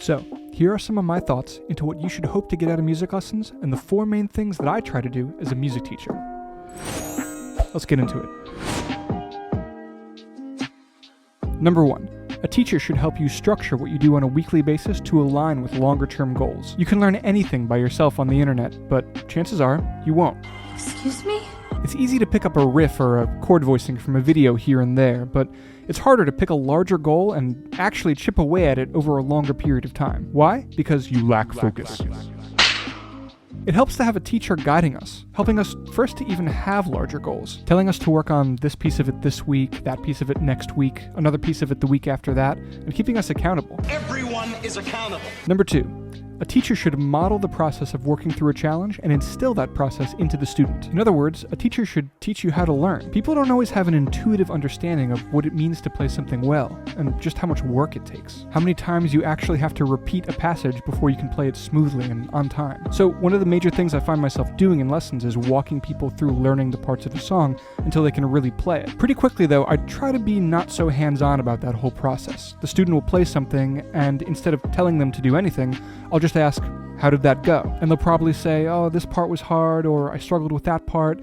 So, here are some of my thoughts into what you should hope to get out of music lessons and the 4 main things that I try to do as a music teacher. Let's get into it. Number 1. A teacher should help you structure what you do on a weekly basis to align with longer-term goals. You can learn anything by yourself on the internet, but chances are you won't. Excuse me? It's easy to pick up a riff or a chord voicing from a video here and there, but it's harder to pick a larger goal and actually chip away at it over a longer period of time. Why? Because you lack focus. It helps to have a teacher guiding us, helping us first to even have larger goals, telling us to work on this piece of it this week, that piece of it next week, another piece of it the week after that, and keeping us accountable. Everyone is accountable. Number 2. A teacher should model the process of working through a challenge and instill that process into the student. In other words, a teacher should teach you how to learn. People don't always have an intuitive understanding of what it means to play something well, and just how much work it takes. How many times you actually have to repeat a passage before you can play it smoothly and on time. So one of the major things I find myself doing in lessons is walking people through learning the parts of a song until they can really play it. Pretty quickly though, I try to be not so hands-on about that whole process. The student will play something, and instead of telling them to do anything, I'll just ask, how did that go? And they'll probably say, oh, this part was hard, or I struggled with that part.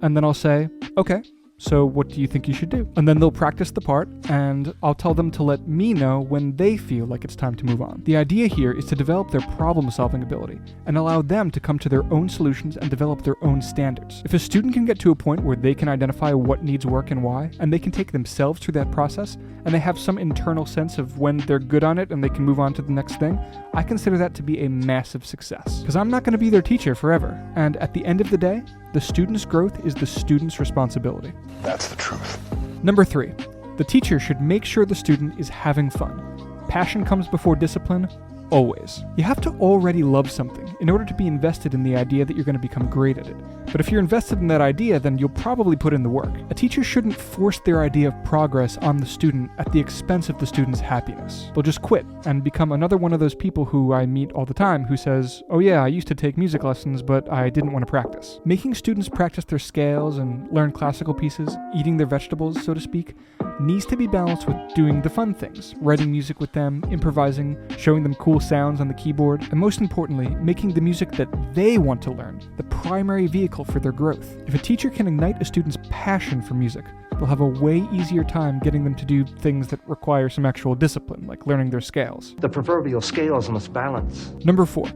And then I'll say, okay, so what do you think you should do? And then they'll practice the part, and I'll tell them to let me know when they feel like it's time to move on. The idea here is to develop their problem-solving ability and allow them to come to their own solutions and develop their own standards. If a student can get to a point where they can identify what needs work and why, and they can take themselves through that process, and they have some internal sense of when they're good on it and they can move on to the next thing, I consider that to be a massive success. Because I'm not going to be their teacher forever, and at the end of the day, the student's growth is the student's responsibility. That's the truth. Number 3, the teacher should make sure the student is having fun. Passion comes before discipline, always. You have to already love something in order to be invested in the idea that you're going to become great at it. But if you're invested in that idea, then you'll probably put in the work. A teacher shouldn't force their idea of progress on the student at the expense of the student's happiness. They'll just quit and become another one of those people who I meet all the time who says, oh yeah, I used to take music lessons, but I didn't want to practice. Making students practice their scales and learn classical pieces, eating their vegetables, so to speak, needs to be balanced with doing the fun things, writing music with them, improvising, showing them cool sounds on the keyboard, and most importantly, making the music that they want to learn the primary vehicle for their growth. If a teacher can ignite a student's passion for music, they'll have a way easier time getting them to do things that require some actual discipline, like learning their scales. The proverbial scales must balance. Number 4.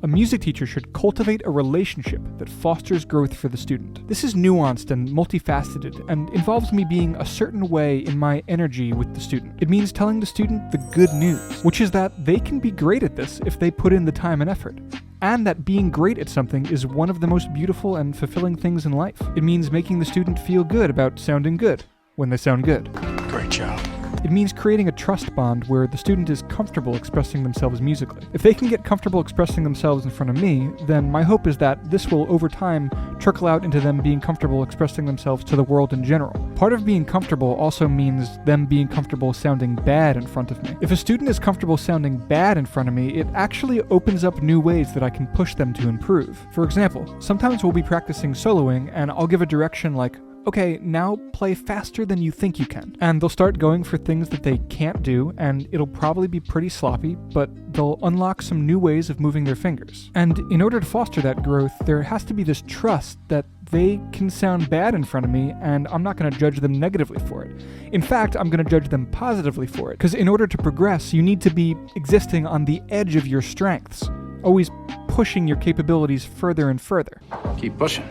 A music teacher should cultivate a relationship that fosters growth for the student. This is nuanced and multifaceted and involves me being a certain way in my energy with the student. It means telling the student the good news, which is that they can be great at this if they put in the time and effort, and that being great at something is one of the most beautiful and fulfilling things in life. It means making the student feel good about sounding good when they sound good. Great job. It means creating a trust bond where the student is comfortable expressing themselves musically. If they can get comfortable expressing themselves in front of me, then my hope is that this will, over time, trickle out into them being comfortable expressing themselves to the world in general. Part of being comfortable also means them being comfortable sounding bad in front of me. If a student is comfortable sounding bad in front of me, it actually opens up new ways that I can push them to improve. For example, sometimes we'll be practicing soloing and I'll give a direction like, okay, now play faster than you think you can. And they'll start going for things that they can't do, and it'll probably be pretty sloppy, but they'll unlock some new ways of moving their fingers. And in order to foster that growth, there has to be this trust that they can sound bad in front of me, and I'm not going to judge them negatively for it. In fact, I'm going to judge them positively for it, because in order to progress, you need to be existing on the edge of your strengths, always pushing your capabilities further and further. Keep pushing.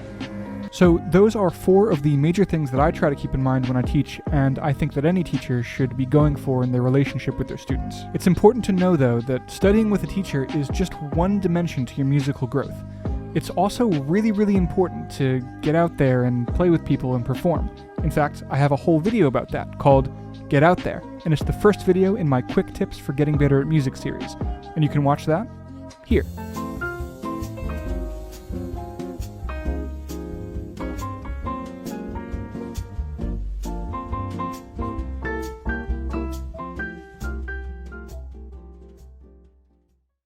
So those are 4 of the major things that I try to keep in mind when I teach, and I think that any teacher should be going for in their relationship with their students. It's important to know, though, that studying with a teacher is just one dimension to your musical growth. It's also really, really important to get out there and play with people and perform. In fact, I have a whole video about that called Get Out There, and it's the first video in my Quick Tips for Getting Better at Music series, and you can watch that here.